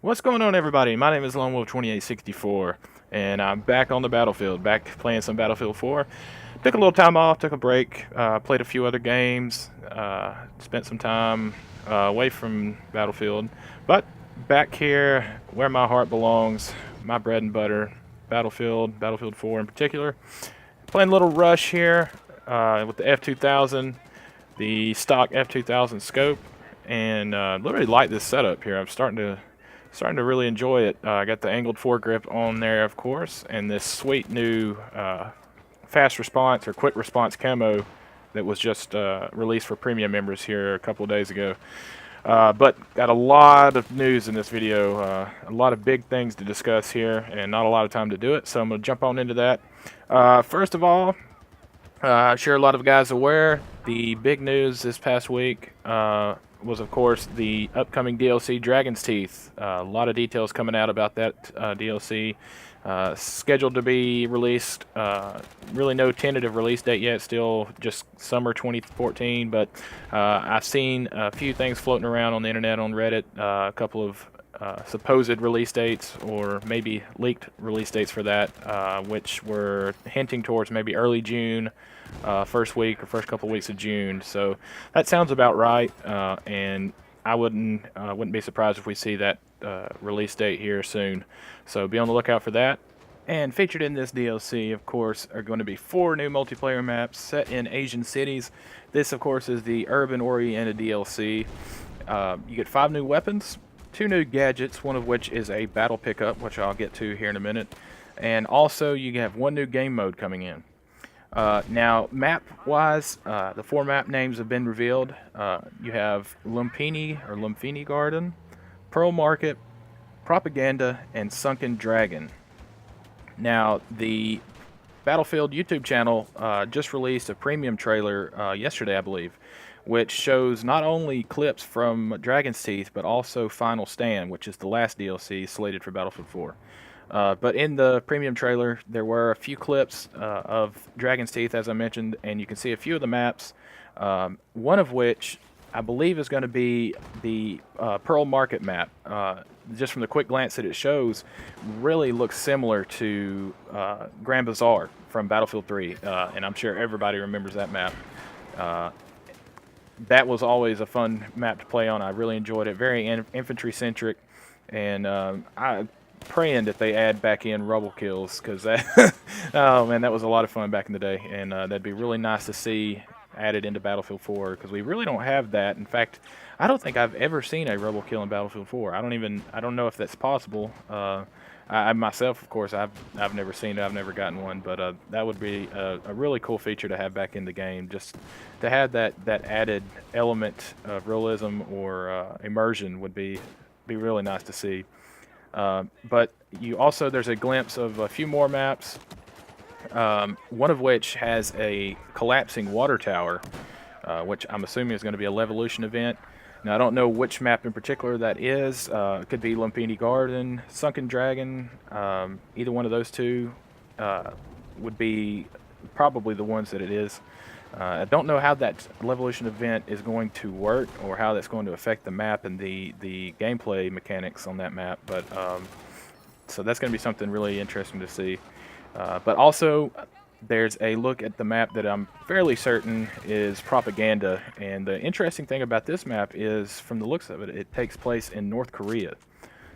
What's going on, everybody? My name is Lone Wolf 2864, and I'm back on the battlefield, back playing some Battlefield 4. Took a little time off, took a break, played a few other games, spent some time away from Battlefield, but back here where my heart belongs, my bread and butter, Battlefield 4 in particular. Playing a little Rush here with the F2000, the stock F2000 scope, and literally like this setup here. I'm starting to really enjoy it. I got the angled foregrip on there, of course, and this sweet new fast response or quick response camo that was just released for premium members here a couple of days ago. But got a lot of news in this video, a lot of big things to discuss here, and not a lot of time to do it, so I'm going to jump on into that. First of all, I'm sure a lot of guys are aware, the big news this past week was, of course, the upcoming DLC Dragon's Teeth. A lot of details coming out about that DLC. Scheduled to be released. Really no tentative release date yet, still just summer 2014, but I've seen a few things floating around on the internet, on Reddit, a couple of supposed release dates, or maybe leaked release dates for that, which were hinting towards maybe early June, first week or first couple of weeks of June. So that sounds about right, and I wouldn't be surprised if we see that release date here soon. So be on the lookout for that. And featured in this DLC, of course, are going to be 4 new multiplayer maps set in Asian cities. This, of course, is the urban-oriented DLC. You get 5 new weapons, 2 new gadgets, one of which is a battle pickup, which I'll get to here in a minute. And also, you have 1 new game mode coming in. Now, map-wise, the 4 map names have been revealed. You have Lumpini Garden, Pearl Market, Propaganda, and Sunken Dragon. Now, the Battlefield YouTube channel just released a premium trailer yesterday, I believe, which shows not only clips from Dragon's Teeth, but also Final Stand, which is the last DLC slated for Battlefield 4. But in the premium trailer, there were a few clips of Dragon's Teeth, as I mentioned, and you can see a few of the maps, one of which I believe is going to be the Pearl Market map. Just from the quick glance that it shows, really looks similar to Grand Bazaar from Battlefield 3, and I'm sure everybody remembers that map. That was always a fun map to play on. I really enjoyed it. Very infantry-centric, and I'm praying that they add back in rubble kills, because that, oh man, that was a lot of fun back in the day, and that'd be really nice to see added into Battlefield 4, because we really don't have that. In fact, I don't think I've ever seen a rubble kill in Battlefield 4. I don't know if that's possible. I myself, of course, I've never seen it. I've never gotten one, but that would be a really cool feature to have back in the game, just to have that added element of realism or immersion would be really nice to see. But there's a glimpse of a few more maps, one of which has a collapsing water tower, which I'm assuming is going to be a Levolution event. Now, I don't know which map in particular that is. It could be Lumpini Garden, Sunken Dragon. Either one of those two would be probably the ones that it is. I don't know how that Levolution event is going to work, or how that's going to affect the map and the gameplay mechanics on that map, but so that's going to be something really interesting to see. But also, there's a look at the map that I'm fairly certain is Propaganda, and the interesting thing about this map is, from the looks of it, it takes place in North Korea.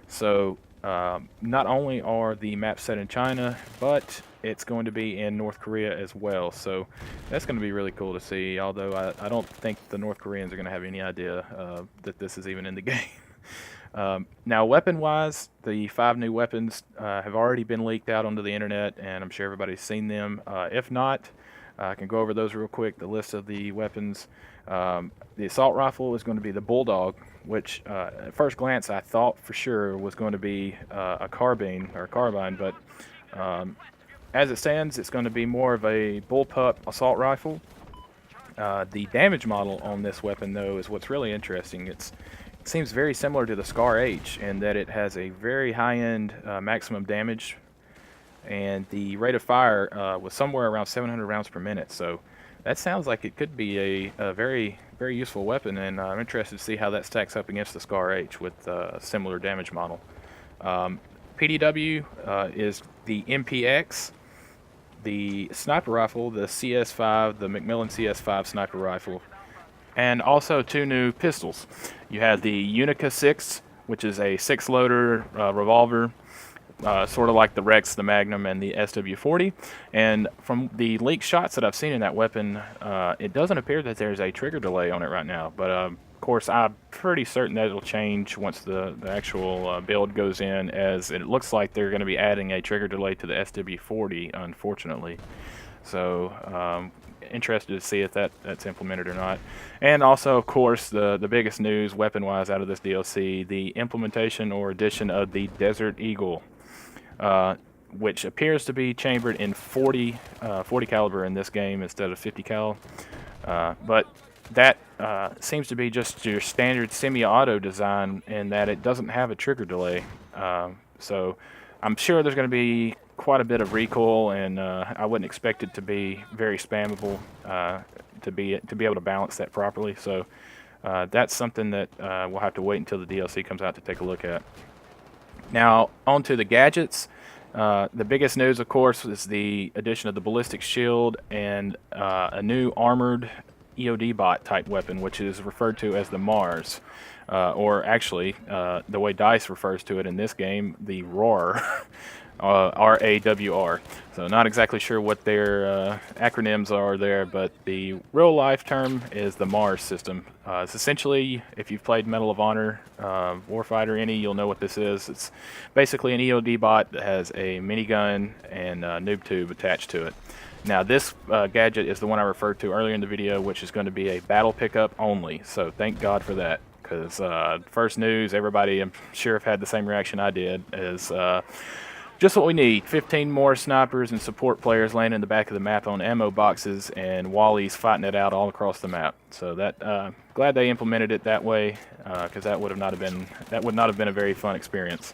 So not only are the maps set in China, but it's going to be in North Korea as well. So that's going to be really cool to see, although I don't think the North Koreans are going to have any idea that this is even in the game. Now, weapon-wise, the 5 new weapons have already been leaked out onto the internet, and I'm sure everybody's seen them. If not, I can go over those real quick, the list of the weapons. The assault rifle is going to be the Bulldog, which at first glance I thought for sure was going to be a carbine, but as it stands, it's going to be more of a bullpup assault rifle. The damage model on this weapon, though, is what's really interesting. It seems very similar to the Scar H in that it has a very high-end maximum damage, and the rate of fire was somewhere around 700 rounds per minute. So That sounds like it could be a very, very useful weapon, and I'm interested to see how that stacks up against the Scar H with a similar damage model. Um, PDW is the MPX, the sniper rifle, the CS5, the Macmillan CS5 sniper rifle, and also 2 new pistols. You have the Unica 6, which is a 6-loader revolver, sort of like the Rex, the Magnum, and the SW40. And from the leaked shots that I've seen in that weapon, it doesn't appear that there's a trigger delay on it right now. But of course, I'm pretty certain that it'll change once the actual build goes in, as it looks like they're going to be adding a trigger delay to the SW40, unfortunately. So interested to see if that's implemented or not. And also, of course, the biggest news weapon-wise out of this DLC, the implementation or addition of the Desert Eagle, which appears to be chambered in 40 caliber in this game instead of 50 cal. But that seems to be just your standard semi-auto design in that it doesn't have a trigger delay. So I'm sure there's going to be quite a bit of recoil, and I wouldn't expect it to be very spammable to be able to balance that properly. So that's something that we'll have to wait until the DLC comes out to take a look at. Now, on to the gadgets. The biggest news, of course, is the addition of the ballistic shield and a new armored EOD bot type weapon, which is referred to as the Mars. Or actually, the way DICE refers to it in this game, the RAWR. RAWR. So not exactly sure what their acronyms are there, but the real life term is the Mars system. It's essentially, if you've played Medal of Honor Warfighter any, you'll know what this is. It's basically an EOD bot that has a minigun and a noob tube attached to it. Now this gadget is the one I referred to earlier in the video, which is going to be a battle pickup only. So thank God for that, because first news, everybody I'm sure have had the same reaction I did, is just what we need. 15 more snipers and support players laying in the back of the map on ammo boxes, and Wally's fighting it out all across the map. So that glad they implemented it that way, because that would not have been a very fun experience.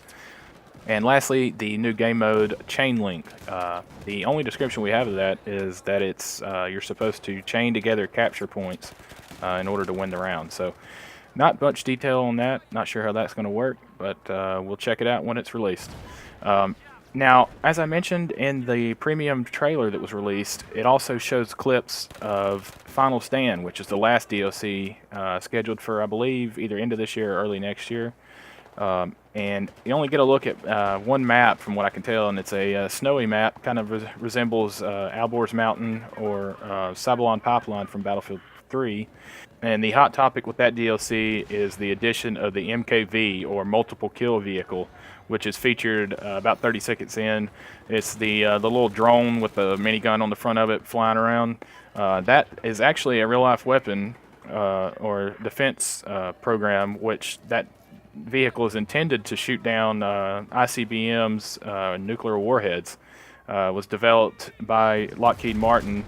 And lastly, the new game mode, Chain Link. The only description we have of that is that it's you're supposed to chain together capture points in order to win the round. So not much detail on that. Not sure how that's going to work, but we'll check it out when it's released. Now, as I mentioned in the premium trailer that was released, it also shows clips of Final Stand, which is the last DLC scheduled for, I believe, either end of this year or early next year. And you only get a look at one map from what I can tell, and it's a snowy map, kind of resembles Alborz Mountain or Sabalon Pipeline from Battlefield 3. And the hot topic with that DLC is the addition of the MKV, or Multiple Kill Vehicle, which is featured about 30 seconds in. It's the little drone with the minigun on the front of it flying around. That is actually a real-life weapon or defense program, which that vehicle is intended to shoot down ICBM's nuclear warheads. Was developed by Lockheed Martin,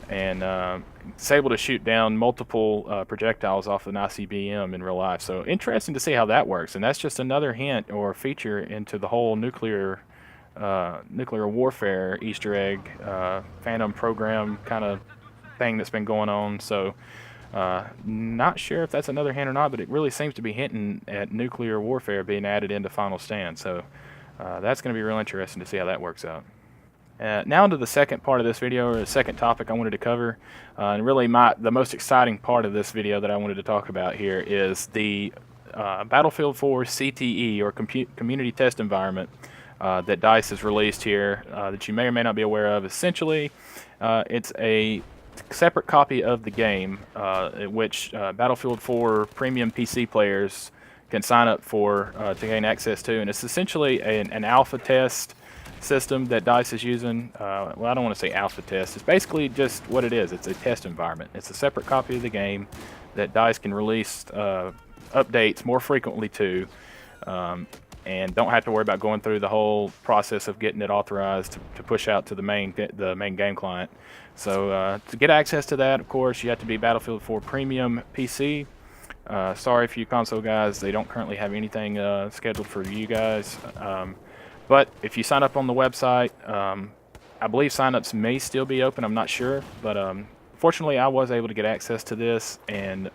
and it's able to shoot down multiple projectiles off an ICBM in real life. So interesting to see how that works, and that's just another hint or feature into the whole nuclear warfare Easter egg Phantom program kind of thing that's been going on. So not sure if that's another hint or not, but it really seems to be hinting at nuclear warfare being added into Final Stand. So that's going to be real interesting to see how that works out. Now to the second part of this video, or the second topic I wanted to cover, and really the most exciting part of this video that I wanted to talk about here is the Battlefield 4 CTE, or Community Test Environment, that DICE has released here, that you may or may not be aware of. Essentially, it's a separate copy of the game, which Battlefield 4 premium PC players can sign up for to gain access to, and it's essentially an alpha test system that DICE is using. Well, I don't want to say alpha test. It's basically just what it is. It's a test environment. It's a separate copy of the game that DICE can release updates more frequently to, and don't have to worry about going through the whole process of getting it authorized to push out to the main game client. So to get access to that, of course, you have to be Battlefield 4 Premium PC. Sorry for you console guys, they don't currently have anything scheduled for you guys. But if you sign up on the website, I believe signups may still be open, I'm not sure, but Fortunately, I was able to get access to this, and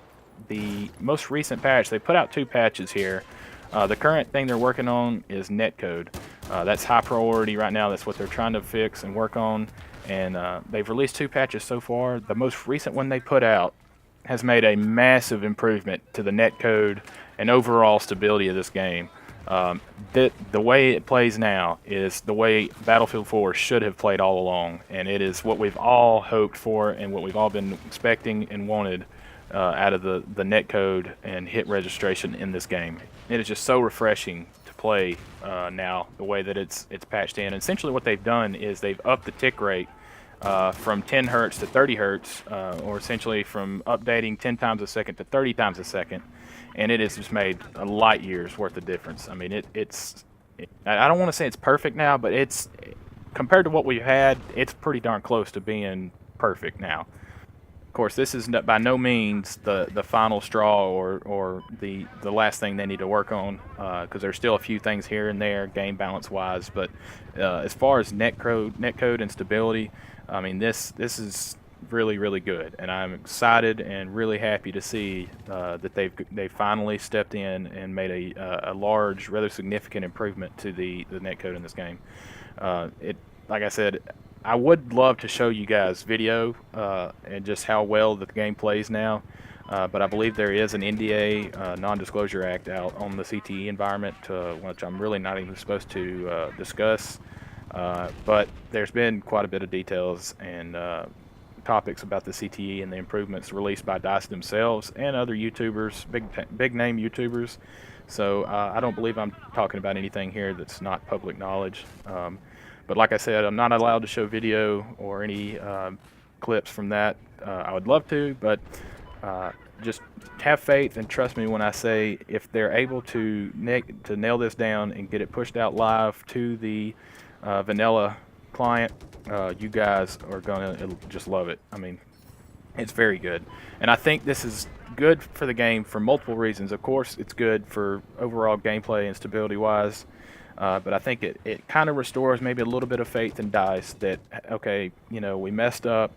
the most recent patch, they put out 2 patches here. The current thing they're working on is Netcode. That's high priority right now. That's what they're trying to fix and work on. And they've released 2 patches so far. The most recent one they put out has made a massive improvement to the netcode and overall stability of this game. The way it plays now is the way Battlefield 4 should have played all along, and it is what we've all hoped for and what we've all been expecting and wanted out of the netcode and hit registration in this game. It is just so refreshing to play now, the way that it's patched in. And essentially what they've done is they've upped the tick rate from 10 hertz to 30 hertz, or essentially from updating 10 times a second to 30 times a second, and it has just made a light years worth of difference. I mean, I don't want to say it's perfect now, but it's, compared to what we've had, it's pretty darn close to being perfect now. Of course, this is by no means the final straw or the last thing they need to work on, because there's still a few things here and there game balance wise. But as far as netcode and stability, I mean, this is really, really good, and I'm excited and really happy to see that they've finally stepped in and made a large, rather significant improvement to the netcode in this game. Like I said, I would love to show you guys video and just how well the game plays now, but I believe there is an NDA, non-disclosure act, out on the CTE environment, which I'm really not even supposed to discuss. But there's been quite a bit of details and topics about the CTE and the improvements released by DICE themselves and other YouTubers, big name YouTubers. So I don't believe I'm talking about anything here that's not public knowledge. But like I said, I'm not allowed to show video or any clips from that. I would love to, but just have faith and trust me when I say if they're able to nail this down and get it pushed out live to the vanilla client, you guys are gonna just love it. I mean, it's very good, and I think this is good for the game for multiple reasons. Of course, it's good for overall gameplay and stability wise, but I think it kind of restores maybe a little bit of faith in DICE that, okay, you know, we messed up,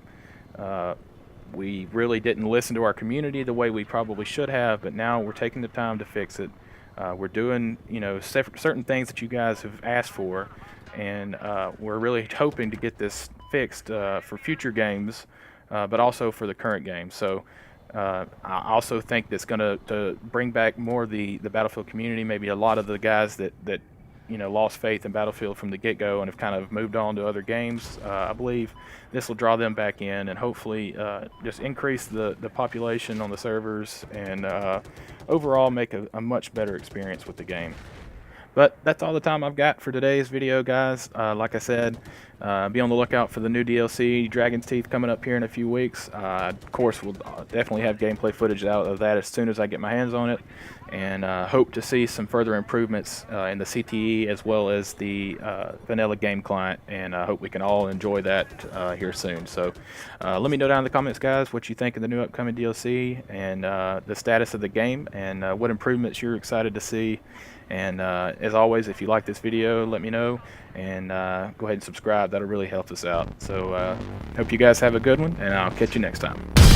we really didn't listen to our community the way we probably should have, but now we're taking the time to fix it. We're doing, you know, certain things that you guys have asked for, and we're really hoping to get this fixed for future games, but also for the current game. So I also think that's going to bring back more the Battlefield community. Maybe a lot of the guys that you know, lost faith in Battlefield from the get-go and have kind of moved on to other games. I believe this will draw them back in and hopefully just increase the population on the servers and overall make a much better experience with the game. But that's all the time I've got for today's video, guys. Like I said, be on the lookout for the new DLC, Dragon's Teeth, coming up here in a few weeks. Of course, we'll definitely have gameplay footage out of that as soon as I get my hands on it, and hope to see some further improvements in the CTE as well as the vanilla game client, and I hope we can all enjoy that here soon. So let me know down in the comments, guys, what you think of the new upcoming DLC and the status of the game, and what improvements you're excited to see. And as always, if you like this video, let me know, and go ahead and subscribe. That'll really help us out. So hope you guys have a good one, and I'll catch you next time.